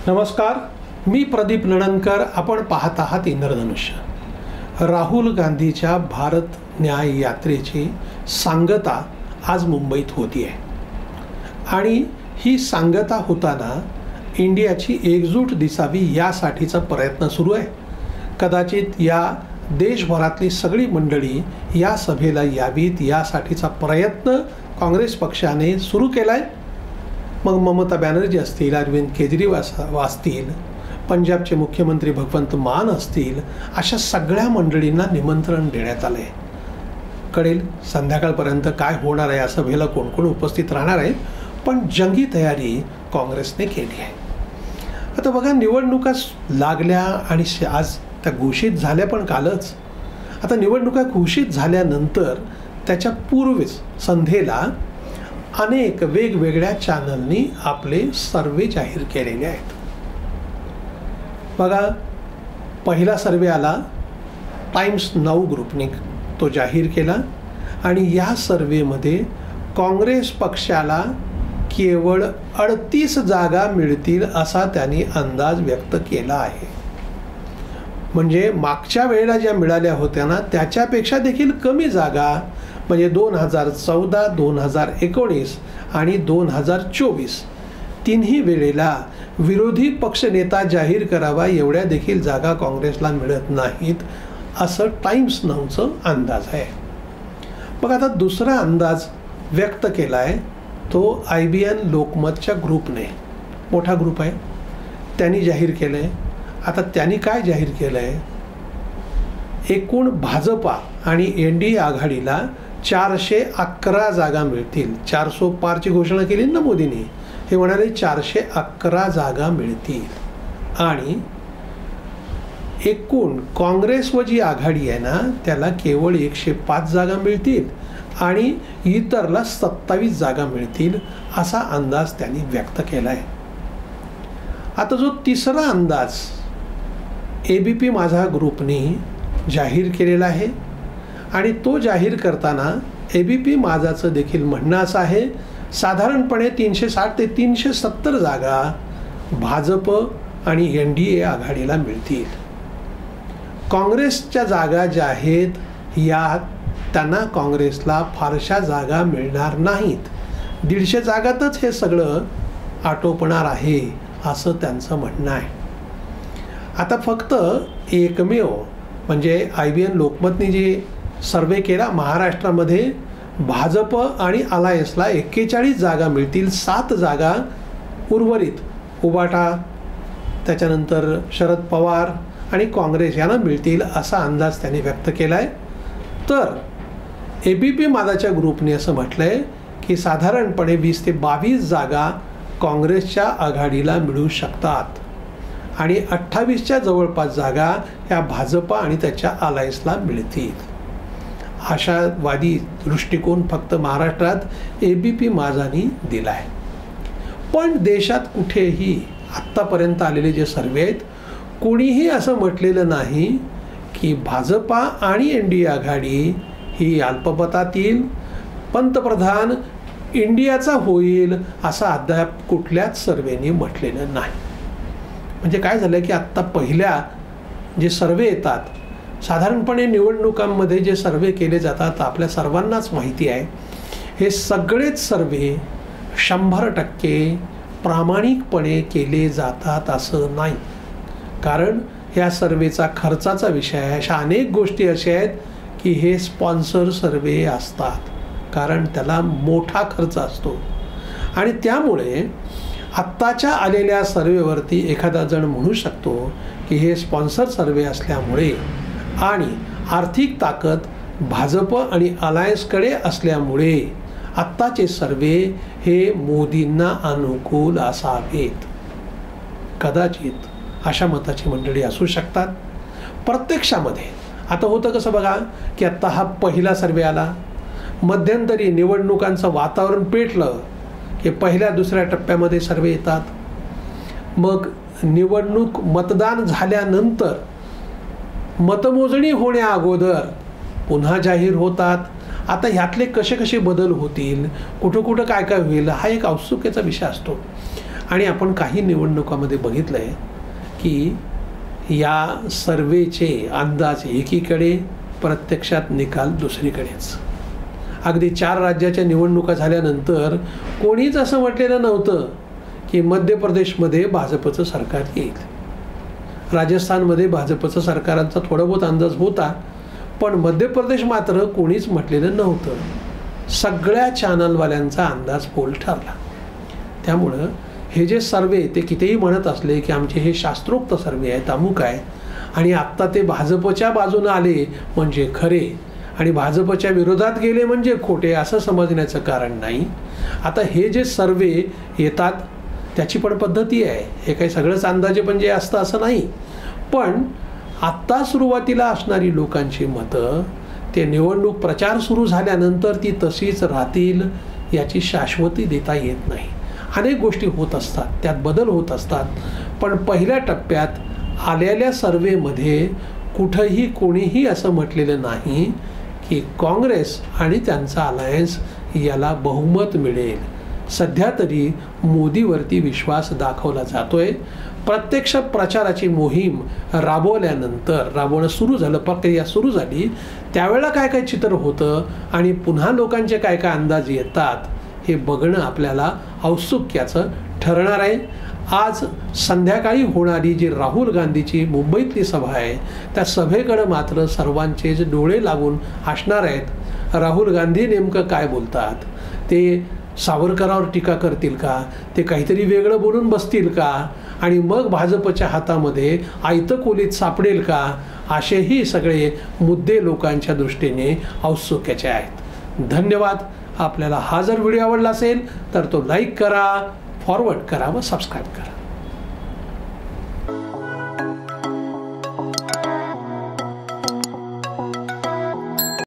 नमस्कार, मी प्रदीप नणनकर. आपण पाहत आहात इंद्रधनुष्य. राहुल गांधीच्या भारत न्याय यात्रेची सांगता आज मुंबईत होती आहे आणि ही सांगता होताना इंडियाची एकजूट दिसावी यासाठीचा प्रयत्न सुरू आहे. कदाचित या देशभरातली सगळी मंडळी या सभेला यावीत यासाठीचा प्रयत्न काँग्रेस पक्षाने सुरू केला आहे. मग ममता बॅनर्जी असतील, अरविंद केजरीवाल असतील, पंजाबचे मुख्यमंत्री भगवंत मान असतील, अशा सगळ्या मंडळींना निमंत्रण देण्यात आलं आहे. कळेल संध्याकाळपर्यंत काय होणार आहे, या सभेला कोण कोण उपस्थित राहणार आहेत, पण जंगी तयारी काँग्रेसने केली आहे. आता बघा, निवडणुका लागल्या आणि आज त्या घोषित झाल्या पण कालच. आता निवडणुका घोषित झाल्यानंतर त्याच्या पूर्वीच संध्येला अनेक वेगवेगळ्या चॅनलनी आपले सर्वे जाहीर केलेले आहेत. बघा, पहिला सर्वे आला टाइम्स नाऊ ग्रुपने तो जाहीर केला आणि या सर्वेमध्ये काँग्रेस पक्षाला केवळ 38 जागा मिळतील असा त्यांनी अंदाज व्यक्त केला आहे. म्हणजे मागच्या वेळेला ज्या मिळाल्या होत्या ना त्याच्यापेक्षा देखील कमी जागा, म्हणजे 2014, 2019 आणि 2024 तिन्ही वेळेला विरोधी पक्षनेता जाहीर करावा एवढ्या देखील जागा काँग्रेसला मिळत नाहीत असं टाइम्स नाऊचं अंदाज आहे. मग आता दुसरा अंदाज व्यक्त केला आहे तो IBN लोकमतच्या ग्रुपने, मोठा ग्रुप आहे, त्यांनी जाहीर केलं आहे. आता त्यांनी काय जाहीर केलं आहे, एकूण भाजपा आणि NDA आघाडीला 411 जागा मिळतील. 400 पारची घोषणा केली ना मोदींनी. हे म्हणाले 411 जागा मिळतील आणि एकूण काँग्रेस व जी आघाडी आहे ना त्याला केवळ 105 जागा मिळतील आणि इतरला 27 जागा मिळतील असा अंदाज त्यांनी व्यक्त केला आहे. आता जो तिसरा अंदाज ABP माझा ग्रुपने जाहीर केलेला आहे आणि तो जाहीर करताना ABP माझाचं देखील म्हणणं असं आहे, साधारणपणे 360 ते 370 जागा भाजप आणि NDA आघाडीला मिळतील. काँग्रेसच्या जागा ज्या आहेत यात त्यांना काँग्रेसला फारशा जागा मिळणार नाहीत. 150 जागातच हे सगळं आटोपणार आहे असं त्यांचं म्हणणं आहे. आता फक्त एकमेव म्हणजे IBN लोकमतने जे सर्वे केला, महाराष्ट्रामध्ये भाजप आणि अलायन्सला 41 जागा मिळतील. 7 जागा उर्वरित उबाटा, त्याच्यानंतर शरद पवार आणि काँग्रेस यांना मिळतील असा अंदाज त्यांनी व्यक्त केला आहे. तर ABP माझाच्या ग्रुपने असं म्हटलं आहे की साधारणपणे 20 ते 22 जागा काँग्रेसच्या आघाडीला मिळू शकतात आणि 28च्या जवळपास जागा ह्या भाजप आणि त्याच्या अलायन्सला मिळतील. आशावादी दृष्टिकोन फक्त महाराष्ट्रात ABP माझानी दिला आहे. पण देशात कुठेही आत्तापर्यंत आलेले जे सर्वे आहेत कोणीही असं म्हटलेलं नाही की भाजपा आणि NDA आघाडी ही अल्पमतात येईल, पंतप्रधान इंडियाचा होईल असं अद्याप कुठल्याच सर्वेनी म्हटलेलं नाही. म्हणजे काय झालं की आत्ता पहिल्या जे सर्वे येतात, साधारणपणे निवडणुकांमध्ये जे सर्वे केले जातात आपल्या सर्वांनाच माहिती आहे, हे सगळेच सर्वे 100% प्रामाणिकपणे केले जातात असं नाही. कारण ह्या सर्वेचा खर्चाचा विषय आहे. अशा अनेक गोष्टी अशा आहेत की हे स्पॉन्सर सर्वे असतात, कारण त्याला मोठा खर्च असतो आणि त्यामुळे आत्ताच्या आलेल्या सर्वेवरती एखादा जण म्हणू शकतो की हे स्पॉन्सर सर्वे असल्यामुळे आणि आर्थिक ताकद भाजप आणि अलायन्सकडे असल्यामुळे आत्ताचे सर्वे हे मोदींना अनुकूल असावेत. कदाचित अशा मताची मंडळी असू शकतात. प्रत्यक्षामध्ये आता होतं कसं बघा की आत्ता हा पहिला सर्वे आला, मध्यंतरी निवडणुकांचं वातावरण पेटलं की पहिल्या दुसऱ्या टप्प्यामध्ये सर्वे येतात. मग निवडणूक मतदान झाल्यानंतर मतमोजणी होण्या अगोदर पुन्हा जाहीर होतात. आता ह्यातले कसे कसे बदल होतील, कुठं कुठं काय काय होईल, हा एक औत्सुक्याचा विषय असतो. आणि आपण काही निवडणुकामध्ये बघितलं आहे की या सर्वेचे अंदाज एकीकडे, प्रत्यक्षात निकाल दुसरीकडेच. अगदी 4 राज्याच्या निवडणुका झाल्यानंतर कोणीच असं म्हटलेलं नव्हतं की मध्य प्रदेशमध्ये भाजपचं सरकार येईल. राजस्थानमध्ये भाजपचं सरकारांचा थोडा बहुत अंदाज होता, पण मध्य प्रदेश मात्र कोणीच म्हटलेलं नव्हतं. सगळ्या चॅनलवाल्यांचा अंदाज पोल ठरला. त्यामुळं हे जे सर्वे ते कितीही म्हणत असले की आमचे हे शास्त्रोक्त सर्वे आहेत, अमुक आहे, आणि आत्ता ते भाजपच्या बाजूनं आले म्हणजे खरे आणि भाजपच्या विरोधात गेले म्हणजे खोटे असं समजण्याचं कारण नाही. आता हे जे सर्वे येतात त्याची पण पद्धती आहे. हे काही सगळंच अंदाजे पण जे असतं असं नाही. पण आत्ता सुरुवातीला असणारी लोकांची मतं ते निवडणूक प्रचार सुरू झाल्यानंतर ती तशीच राहतील याची शाश्वती देता येत नाही. अनेक गोष्टी होत असतात, त्यात बदल होत असतात. पण पहिल्या टप्प्यात आलेल्या सर्वेमध्ये कुठंही कोणीही असं म्हटलेलं नाही की काँग्रेस आणि त्यांचा अलायन्स याला बहुमत मिळेल. सध्या तरी मोदीवरती विश्वास दाखवला जातोय. प्रत्यक्ष प्रचाराची मोहीम राबवणं सुरू झालं, प्रक्रिया सुरू झाली, त्यावेळेला काय काय चित्र होतं आणि पुन्हा लोकांचे काय काय अंदाज येतात हे बघणं आपल्याला औत्सुक्याचं ठरणार आहे. आज संध्याकाळी होणारी जी राहुल गांधीची मुंबईतली सभा आहे त्या सभेकडं मात्र सर्वांचेच डोळे लागून असणार आहेत. राहुल गांधी नेमकं काय बोलतात, ते सावरकरावर टीका करतील का, ते काहीतरी वेगळं बोलून बसतील का, आणि मग भाजपच्या हातामध्ये आयतं कोलीत सापडेल का, असेही सगळे मुद्दे लोकांच्या दृष्टीने औत्सुक्याचे आहेत. धन्यवाद. आपल्याला हा जर व्हिडिओ आवडला असेल तर तो लाईक करा, फॉरवर्ड करा व सबस्क्राईब करा.